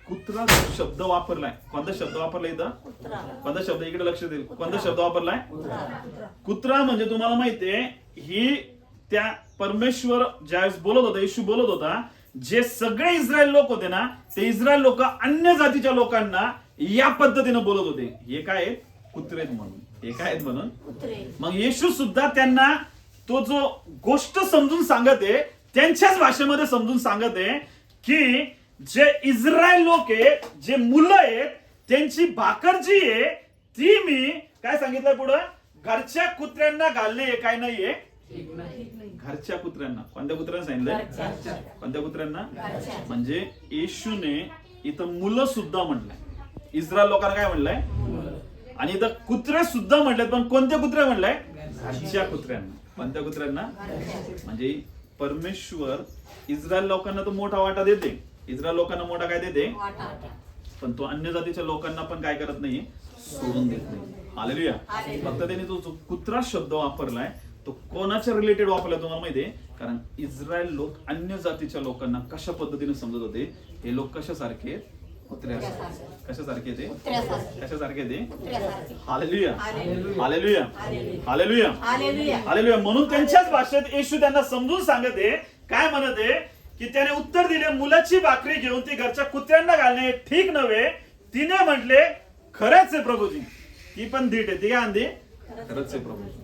S1: कुत्रा शब्द वापरलाय. कोणता शब्द वापरलाय इथं? कोणता शब्द? इकडे लक्ष देईल. कोणता शब्द वापरलाय? कुत्रा. म्हणजे तुम्हाला माहितीये, ही त्या परमेश्वर ज्यावेळेस बोलत होता, येशू बोलत होता, जे सगळे इस्रायल लोक होते ना, ते इस्रायल लोक अन्य जातीच्या लोकांना या पद्धतीने बोलत होते, हे काय आहेत? कुत्रे आहेत म्हणून. हे काय आहेत म्हणून? मग येशू सुद्धा त्यांना तो जो गोष्ट समजून सांगत आहे, त्यांच्याच भाषेमध्ये समजून सांगत आहे की जे इस्रायल लोक आहेत, जे मुलं आहेत, त्यांची भाकर जी आहे ती मी काय सांगितलंय पुढं? घरच्या कुत्र्यांना घालणे हे काय नाहीये. घरच्या कुत्र्यांना. कोणत्या कुत्र्यांना सांगितलंय? कोणत्या कुत्र्यांना? म्हणजे येशूने इथं मुलं सुद्धा म्हटलंय. इस्रायल लोकांना काय म्हणलंय? आणि इथं कुत्रे सुद्धा म्हटलेत. पण कोणते कुत्रे म्हणलंय? घरच्या कुत्र्यांना. कोणत्या कुत्र्यांना? म्हणजे परमेश्वर इस्रायल लोकांना तो मोठा वाटा देते. इस्रायल लोकांना मोठा काय देते? पण तो अन्य जातीच्या लोकांना पण काय करत नाही? सोडून देत नाही. हालेलुया. फक्त त्याने तो जो कुत्रा शब्द वापरलाय तो कोणाच्या रिलेटेड वापरलाय तुम्हाला माहितीये? कारण इस्रायल लोक अन्य जातीच्या लोकांना कशा पद्धतीने समजत होते? हे लोक कशासारखे? कुत्र्यासारखे. कशासारखे ते? कशासारखे ते? हालेलुया. हालेलुया. हालेलुया. हालेलुया. म्हणून त्यांच्याच भाषेत येशू त्यांना समजून सांगत आहे. काय म्हणत आहे? की त्याने उत्तर दिले, मुलाची भाकरी घेऊन ती घरच्या कुत्र्यांना घालणे ठीक नव्हे. तिने म्हटले, खरंच आहे प्रभूजी. ती पण धीट आहे. ती काय आणली? खरंच आहे प्रभूजी.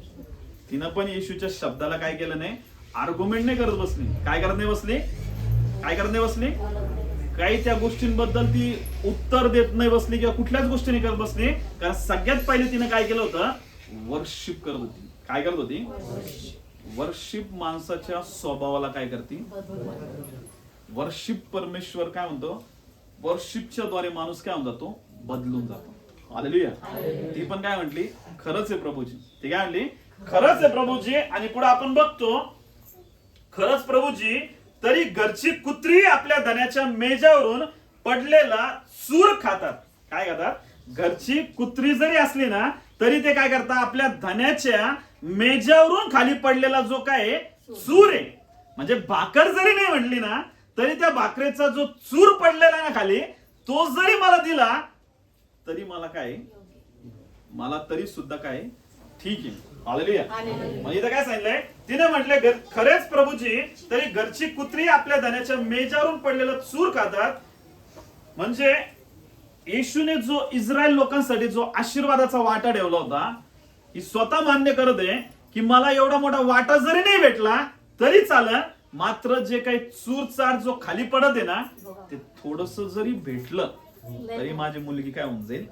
S1: तिनं पण येशूच्या शब्दाला काय केलं नाही? आर्ग्युमेंट नाही करत बसली. काय करत नाही बसली? काय करत नाही बसली? काही त्या गोष्टींबद्दल ती उत्तर देत नाही बसली किंवा कुठल्याच गोष्टी नाही करत बसली. कारण सगळ्यात पहिले तिने काय केलं होतं? वर्शिप करत होती. काय करत होती? वर्शिप माणसाच्या स्वभावाला काय करते? वर्शिप. परमेश्वर काय म्हणतो? वर्शिपच्या द्वारे माणूस काय म्हणतो? तो बदलून जातो. हालेलुया. ती पण काय म्हटली? खरंच आहे प्रभूजी. ती काय म्हटली? खरंच आहे प्रभूजी. आणि पुढे आपण बघतो, खरंच प्रभूजी, तरी घरची कुत्री आपल्या धन्याच्या मेजावरून पडलेला चूर खातात. काय खातात? घरची कुत्री जरी असली ना तरी ते काय करतात? आपल्या धन्याच्या मेजावरून खाली पडलेला जो काय चूर आहे, म्हणजे भाकर जरी नाही म्हटली ना तरी त्या भाकरीचा जो चूर पडलेला ना खाली, तो जरी मला दिला तरी मला काय? मला तरी सुद्धा काय ठीक आहे. हालेलुया. म्हणजे इथं काय सांगितलंय? तिने म्हटले, खरेच प्रभूजी, तरी घरची कुत्री आपल्या धन्याच्या मेजावरून पडलेला चूर खातात. म्हणजे येशूने जो इस्रायल लोकांसाठी जो आशीर्वादाचा वाटा ठेवला होता, ही स्वतः मान्य करत आहे की मला एवढा मोठा वाटा जरी नाही भेटला तरी चालेल, मात्र जे काही चूर चार जो खाली पडत आहे ना ते थोडस जरी भेटलं तरी माझी मुलगी काय होऊन जाईल?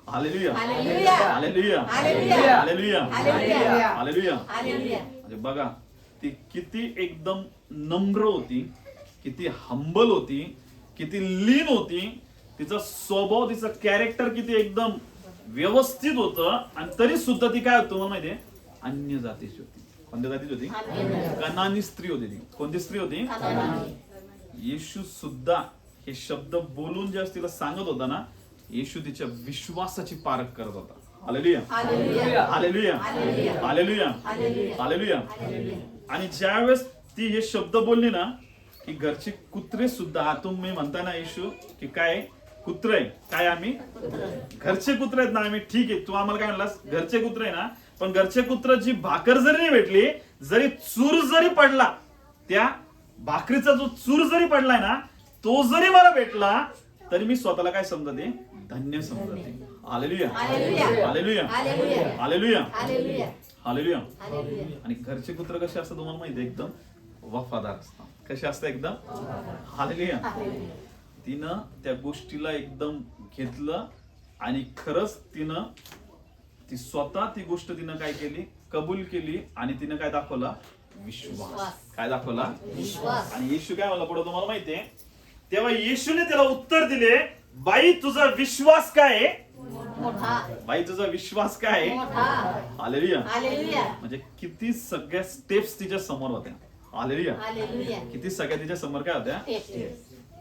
S1: हालेलुया. हालेलुया. हालेलुया. हालेलुया. म्हणजे बघा, ती किती एकदम नम्र होती, किती हंबल होती, किती लीन होती. तिचा स्वभाव, तिचं कॅरेक्टर किती एकदम व्यवस्थित होतं. आणि तरी सुद्धा ती काय होतं माहितीये? अन्य जातीची होती. कोणत्या जातीची होती? कनानी स्त्री होती ती. कोणती स्त्री होती? येशू सुद्धा हे शब्द बोलून ज्या तिला सांगत होता ना, येशू तिच्या विश्वासाची पारख करत होता. हालेलुया. हालेलुया. हालेलुया. हालेलुया. आणि ज्यावेळेस ती हे शब्द बोलली ना की घरची कुत्रे सुद्धा, तुम्ही म्हणता ना येशू की काय कुत्रे काय आम्ही घरचे कुत्रे आहेत ना आम्ही. ठीक आहे, तू आम्हाला काय म्हणलास घरचे कुत्रे आहे ना, पण घरचे कुत्र जी भाकर जरी नाही भेटली, जरी चूर जरी पडला, त्या भाकरीचा जो चूर जरी पडलाय ना, तो जरी मला भेटला तरी मी स्वतःला काय समजते, धन्य समजते. Hallelujah
S3: hallelujah.
S1: Hallelujah
S3: hallelujah.
S1: Hallelujah
S3: hallelujah.
S1: Hallelujah.
S3: Hallelujah.
S1: आणि घरचे कुत्र कसे असतात तुम्हाला माहिती आहे, एकदम वफादार असतात. कसे असतात एकदम. हालेलुया. तिनं त्या गोष्टीला एकदम घेतलं आणि खरंच ती स्वतः ती गोष्ट तिनं काय केली, कबूल केली आणि तिनं काय दाखवला, विश्वास. काय दाखवला,
S3: विश्वास.
S1: आणि येशू काय म्हणला पुढे तुम्हाला माहितीये, तेव्हा येशूने त्याला उत्तर दिले, बाई तुझा विश्वास काय आहे,
S3: मोठा.
S1: बाई तुझा विश्वास काय आहे.
S3: मोठा.
S1: हालेलुया.
S3: हालेलुया.
S1: म्हणजे किती सगळ्या स्टेप्स तिच्या समोर होत्या. हालेलुया.
S3: हालेलुया.
S1: किती सगळ्या तिच्या समोर काय होत्या,
S3: टेस्ट.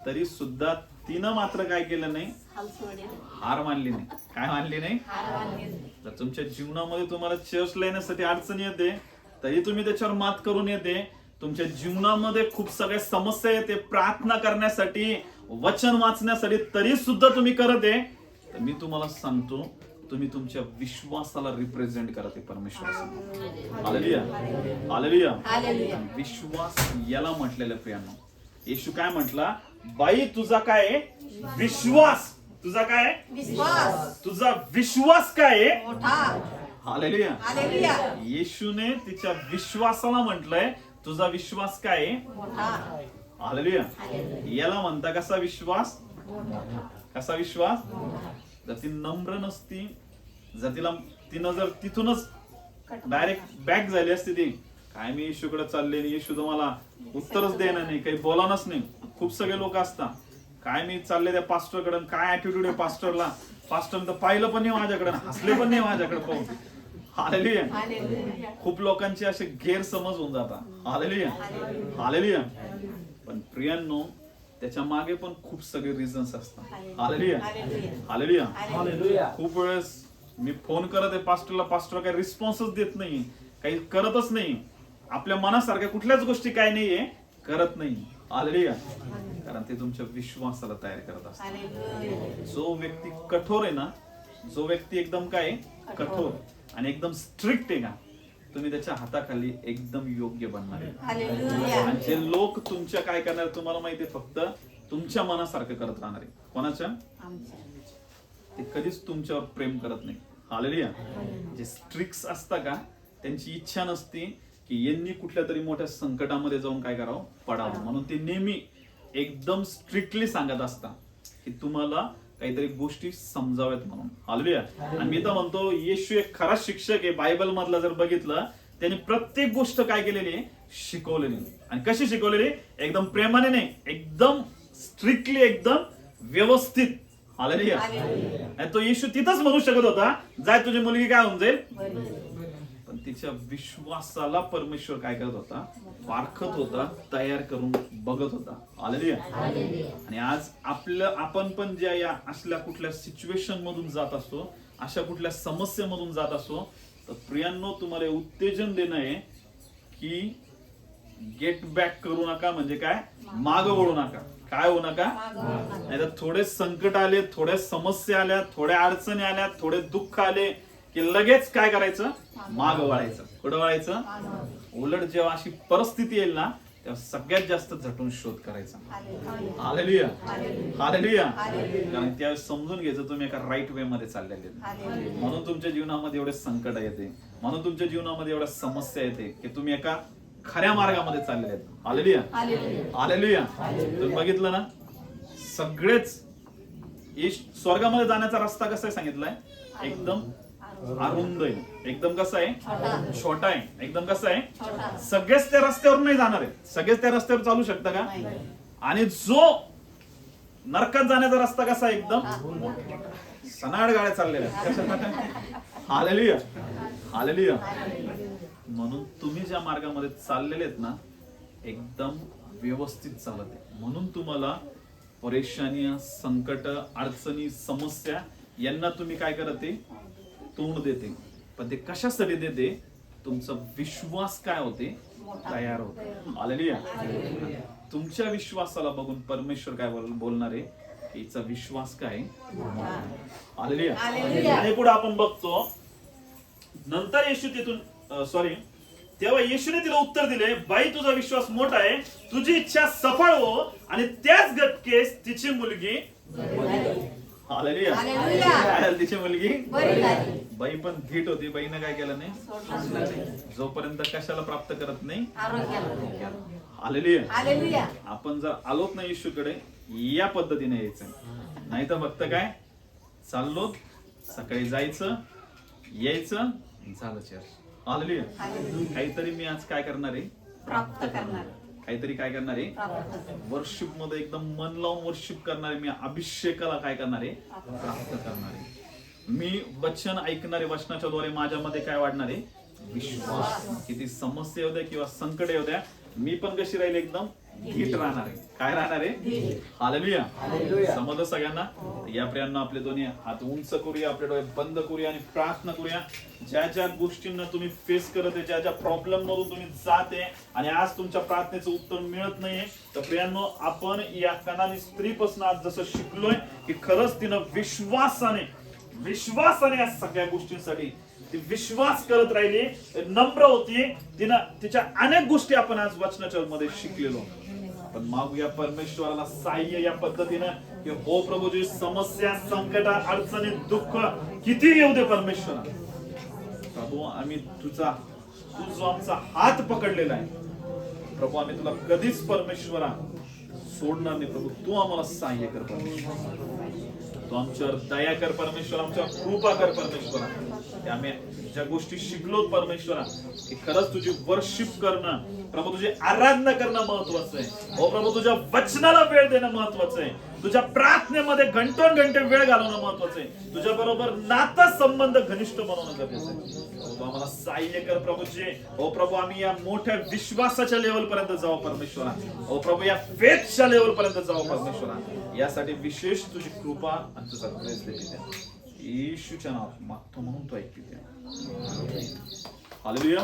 S1: तरी सुद्धा तिनं मात्र काय केलं नाही,
S3: हालसोडे.
S1: हार मानली नाही. काय मानली नाही.
S3: हारवाने.
S1: जर तुमच्या जीवनामध्ये तुम्हाला चर्च येण्यासाठी अडचण येते, तरी तुम्ही त्याच्यावर मात करून येते. तुमच्या जीवनामध्ये खूप सगळ्या समस्या येते, प्रार्थना करण्यासाठी, वचन वाचण्यासाठी, तरी सुद्धा तुम्ही करत आहे, तर मी तुम्हाला सांगतो, तुम्ही तुमच्या विश्वासाला रिप्रेझेंट करते परमेश्वरासमोर. Hallelujah hallelujah.
S3: हालेलुया.
S1: विश्वास याला म्हटलेलं प्रियांनो. येशू काय म्हटला, बाई तुझा काय आहे, विश्वास. तुझा काय आहे,
S3: विश्वास.
S1: तुझा विश्वास काय आहे.
S3: मोठा.
S1: हालेलुया.
S3: हालेलुया.
S1: येशूने तिच्या विश्वासाला म्हटलंय, तुझा विश्वास काय आहे.
S3: मोठा.
S1: हालेलुया.
S3: हालेलुया.
S1: याला म्हणता कसा विश्वास. कसा विश्वास. जर ती नम्र नसती, जर तिनं जर तिथूनच डायरेक्ट बॅक झाली असती, ती काय मी येशूकडे चालले आणि येशू तर मला उत्तरच देणार नाही, काही बोलानच नाही. खूप सगळे लोक असतात, काय मी चालले त्या पास्टरकडे, काय ऍटिट्यूड आहे पास्टरला, पास्टर तर पाहिलं पण नाही माझ्याकडे, हसले पण नाही माझ्याकडे पाहून. हालेलुया.
S3: हालेलुया.
S1: खूप लोकांचे असे गैरसमज होऊन जातात. Hallelujah hallelujah. पण प्रियांनो, त्याच्या मागे पण खूप सगळे रिझन्स असतात. Hallelujah hallelujah.
S2: हालेलुया.
S1: खूप वेळेस मी फोन करत आहे पास्टरला, पास्टर काही रिस्पॉन्सच देत नाही, काही करतच नाही, आपल्या मनासारख्या कुठल्याच गोष्टी काय नाहीये, करत नाही. हालेलुया. कारण ते तुमच्या विश्वासाला तयार करत असतात.
S3: हालेलुया.
S1: जो व्यक्ती कठोर आहे ना, जो व्यक्ती एकदम काय आहे, कठोर आणि एकदम स्ट्रिक्ट आहे ना, तुम्ही त्याच्या हाताखाली एकदम योग्य बनणार आहे.
S3: हालेलुया.
S1: आणि जे लोक तुमच्या काय करणार तुम्हाला माहितीये, फक्त तुमच्या मनासारखं करत राहणार आहे. कोणाच्या.
S3: आमच्या.
S1: ते कधीच तुमच्यावर प्रेम करत नाही. हालेलुया. जे स्ट्रिक्स असता का, त्यांची इच्छा नसती की यांनी कुठल्या तरी मोठ्या संकटामध्ये जाऊन काय करावं, पडावं. म्हणून ते नेहमी एकदम स्ट्रिक्टली सांगत असतात की तुम्हाला काहीतरी गोष्टी समजाव्यात म्हणून. हालेलुया. आणि मी तर म्हणतो, येशू एक खरा शिक्षक आहे. बायबल मधला जर बघितलं, त्यांनी प्रत्येक गोष्ट काय केलेली आहे, शिकवलेली. आणि कशी शिकवलेली, एकदम प्रेमाने नाही, एकदम स्ट्रिक्टली, एकदम व्यवस्थित. हालेलुया. आणि तो येशू तिथंच म्हणू शकत होता, जाय तुझी मुलगी काय होऊन जाईल, पण तिच्या विश्वासाला परमेश्वर काय करत होता, पारखत होता, तयार करून बघत होता. हालेलुया. आणि आज आपण पण ज्या या असल्या कुठल्या सिच्युएशन मधून जात असतो, अशा कुठल्या समस्येमधून जात असतो, तर प्रियांनो तुम्हाला उत्तेजन देणं आहे की गेट बॅक करू नका. म्हणजे काय, माग वळू नका. काय होऊ नका. नाहीतर थोडे संकट आले, थोड्या समस्या आल्या, थोड्या अडचणी आल्या, थोडे दुःख आले की लगेच काय करायचं, माग वळायचं. कुठं वळायचं. उलट जेव्हा अशी परिस्थिती येईल ना, तेव्हा सगळ्यात जास्त झटून शोध करायचा. Hallelujah hallelujah. कारण त्यावेळेस समजून घ्यायचं तुम्ही एका राईट वे मध्ये चाललेले, म्हणून तुमच्या जीवनामध्ये एवढे संकट येते, म्हणून तुमच्या जीवनामध्ये एवढ्या समस्या येते की तुम्ही एका खऱ्या मार्गामध्ये चाललेले आहेत. Hallelujah hallelujah. तुम्ही बघितलं ना, सगळेच स्वर्गामध्ये जाण्याचा रस्ता कसा आहे सांगितलाय, एकदम अरुंद आहे, एकदम कसा आहे, छोटा आहे, एकदम कसा आहे. सगळेच त्या रस्त्यावर नाही जाणार आहे, सगळेच त्या रस्त्यावर चालू शकता का. आणि जो नरकात जाण्याचा रस्ता कसा आहे, एकदम सनाड गाड्या चाललेल्या. Hallelujah hallelujah. म्हणून तुम्ही ज्या मार्गामध्ये चाललेले आहेत ना, एकदम व्यवस्थित चालत आहे. म्हणून तुम्हाला परेशानी, संकट, अडचणी, समस्या यांना तुम्ही काय करते, तोंड देते. पण ते कशासाठी देते, तुमचा विश्वास काय होते, तयार होते. हालेलुया. तुमच्या विश्वासाला बघून परमेश्वर काय बोलणार आहे, हिचा विश्वास काय
S3: हालेलुया.
S1: आणि पुढे आपण बघतो नंतर येशू तिथून तेव्हा येशूने तिला उत्तर दिले, बाई तुझा विश्वास मोठा आहे, तुझी इच्छा सफळ हो. आणि त्याच गटकेस तिची मुलगी हालेलुया.
S3: हालेलुया.
S1: काय झालं तिची मुलगी?
S3: बरी झाली.
S1: बाई पण धीट होती, बाईनं काय केलं नाही,
S3: सोडलं नाही.
S1: जोपर्यंत कशाला प्राप्त करत नाही.
S3: आरोग्याला.
S1: हालेलुया.
S3: हालेलुया.
S1: आपण जर आलोत ना येशूकडे या पद्धतीने यायचं, नाही तर फक्त काय चाललो, सकाळी जायचं यायचं झालं चर्च. हालेलुया.
S3: हालेलुया.
S1: काहीतरी मी आज काय करणार आहे,
S3: प्राप्त करणार.
S1: काहीतरी काय करणार आहे,
S3: प्राप्त.
S1: वर्शिप मध्ये एकदम मन लावून वर्शिप करणार आहे. मी अभिषेकाला काय करणार आहे, प्राप्त करणार आहे. मी वचन ऐकणारे, वचनाच्या द्वारे माझ्यामध्ये काय वाढणार आहे, विश्वास. किती समस्या होत्या किंवा संकट होत्या, मी पण कशी राहील, एकदम धीट राहणार आहे. काय राहणार आहे? हालेलुया. समजलं सगळ्यांना? या प्रियांना आपले दोन्ही हात उंच करूया, आपले डोळे बंद करूया आणि प्रार्थना करूया. ज्या ज्या गोष्टींना तुम्ही फेस करत आहे, ज्या ज्या प्रॉब्लेम मधून तुम्ही जाते आणि आज तुमच्या प्रार्थनेचं उत्तर मिळत नाहीये, तर प्रियांनो आपण या कनानी स्त्रीपासून आज जसं शिकलोय की खरंच तिनं विश्वासाने या सगळ्या गोष्टींसाठी ती विश्वास करत राहिली, नम्र होती. तिनं तिच्या अनेक गोष्टी आपण आज वचनाच्या मध्ये शिकलेलो. आपण मागूया परमेश्वराला सहाय्य या पद्धतीनं की हो प्रभूजी, समस्या, संकट, अडचणी, दुःख किती येऊ दे परमेश्वरा, प्रभू आम्ही तू जो आमचा हात पकडलेला आहे प्रभू, आम्ही तुला कधीच परमेश्वरा सोडणार नाही. प्रभू तू आम्हाला सहाय्य कर परमेश्वरा, तू आमच्यावर दया कर परमेश्वरा, आमच्यावर कृपा कर परमेश्वरा. आम्ही ज्या गोष्टी शिकलो परमेश्वरा की खरंच तुझी वर्शिप करणं प्रभू, तुझी आराधना करणं महत्वाचं आहे. हो प्रभू, तुझ्या वचनाला वेळ देणं महत्वाचं आहे. तुझ्या प्रार्थनेमध्ये घंटोन वेळ घालवणं महत्वाचं आहे. तुझ्या बरोबर नाता संबंध घनिष्ठ बनवणं गरजेचं आहे. तू आम्हाला सहाय्य कर प्रभूजी. हो प्रभू, आम्ही या मोठ्या विश्वासाच्या लेवल पर्यंत जाऊ परमेश्वरा. हो प्रभू, या फेथच्या लेवल पर्यंत जाऊ परमेश्वरा. यासाठी विशेष तुझी कृपा आणि तुझा ग्रेस दे. येशूच्या नावात मागतो म्हणून तो ऐकते. हालेलुया.